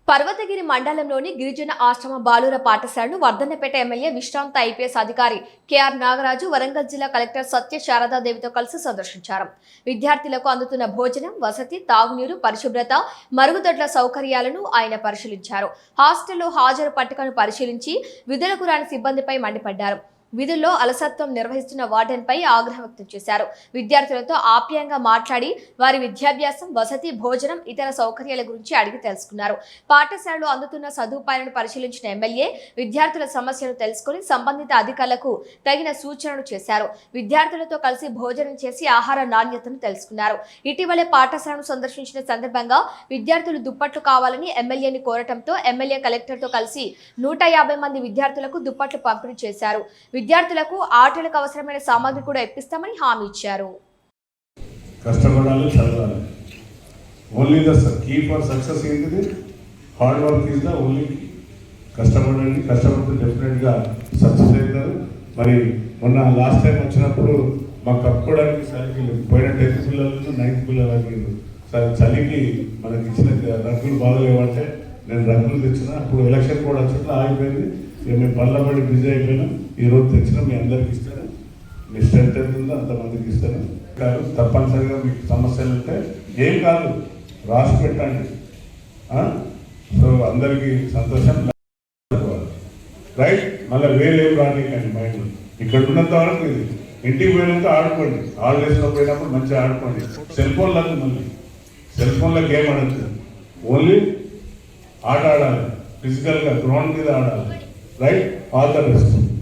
పర్వతగిరి మండలంలోని గిరిజన ఆశ్రమ బాలుర పాఠశాలను వర్ధన్నపేట ఎమ్మెల్యే విశ్రాంత ఐపీఎస్ అధికారి కెఆర్ నాగరాజు వరంగల్ జిల్లా కలెక్టర్ సత్య శారదాదేవితో కలిసి సందర్శించారు. విద్యార్థులకు అందుతున్న భోజనం, వసతి, తాగునీరు, పరిశుభ్రత, మరుగుదొడ్ల సౌకర్యాలను ఆయన పరిశీలించారు. హాస్టల్లో హాజరు పట్టికను పరిశీలించి విధులకు రాని సిబ్బందిపై మండిపడ్డారు. విధుల్లో అలసత్వం నిర్వహిస్తున్న వార్డెన్పై ఆగ్రహం వ్యక్తం చేశారు. విద్యార్థులతో ఆప్యాయంగా మాట్లాడి వారి విద్యాభ్యాసం, వసతి, భోజనం, ఇతర సౌకర్యాల గురించి అడిగి తెలుసుకున్నారు. పాఠశాలలో అందుతున్న సదుపాయాలను పరిశీలించిన ఎమ్మెల్యే విద్యార్థుల సమస్యలు తెలుసుకుని సంబంధిత అధికారులకు తగిన సూచనలు చేశారు. విద్యార్థులతో కలిసి భోజనం చేసి ఆహార నాణ్యతను తెలుసుకున్నారు. ఇటీవలే పాఠశాలను సందర్శించిన సందర్భంగా విద్యార్థులు దుప్పట్లు కావాలని ఎమ్మెల్యేని కోరటంతో ఎమ్మెల్యే కలెక్టర్తో కలిసి 150 మంది విద్యార్థులకు దుప్పట్లు పంపిణీ చేశారు. విద్యార్థులకు ఆటలకు అవసరమైన సామాగ్రి కూడా ఇప్పిస్తామని హామీ ఇచ్చారు. కష్టపడాలి, చదవాలి. Only the key for success ఏంటిది? Hard work is the only key. కష్టపడండి, కష్టపడితే డెఫినెట్గా సక్సెస్ అవుతారు. మరి మొన్న లాస్ట్ టైం వచ్చినప్పుడు మాకు కప్పుకోవడానికి సరికి పోయిన 10th పిల్లలు 9th పిల్లలు అడిగింది. సరే చలికి మనకి ఇచ్చిన రగ్గులు బాగలేవంటే నేను రగ్గులు తెచ్చిన. అప్పుడు ఎలక్షన్ కూడా వచ్చినట్లు ఆగిపోయింది. ఇక మేము పళ్ళబడి బిజీ అయిపోయినాం. ఈరోజు తెచ్చిన మీ అందరికి ఇస్తాను. మీ స్ట్రెంత్ ఎంత ఉందో అంతమందికి ఇస్తాను. కాదు, తప్పనిసరిగా మీకు సమస్యలు ఉంటే ఏం కాదు రాసి పెట్టండి. సో అందరికీ సంతోషం, రైట్. మళ్ళీ వేరేం రానికండి మైండ్. ఇక్కడ ఉన్నంత వరకు ఇది. ఇంటికి పోయినాక ఆడుకోండి. హాలిడేస్లో పోయినప్పుడు మంచిగా ఆడుకోండి. సెల్ ఫోన్లకు మళ్ళీ సెల్ ఫోన్లో గేమ్ ఆడద్దు. ఓన్లీ ఆట ఆడాలి, ఫిజికల్గా గ్రౌండ్ మీద ఆడాలి. రైట్. All the best.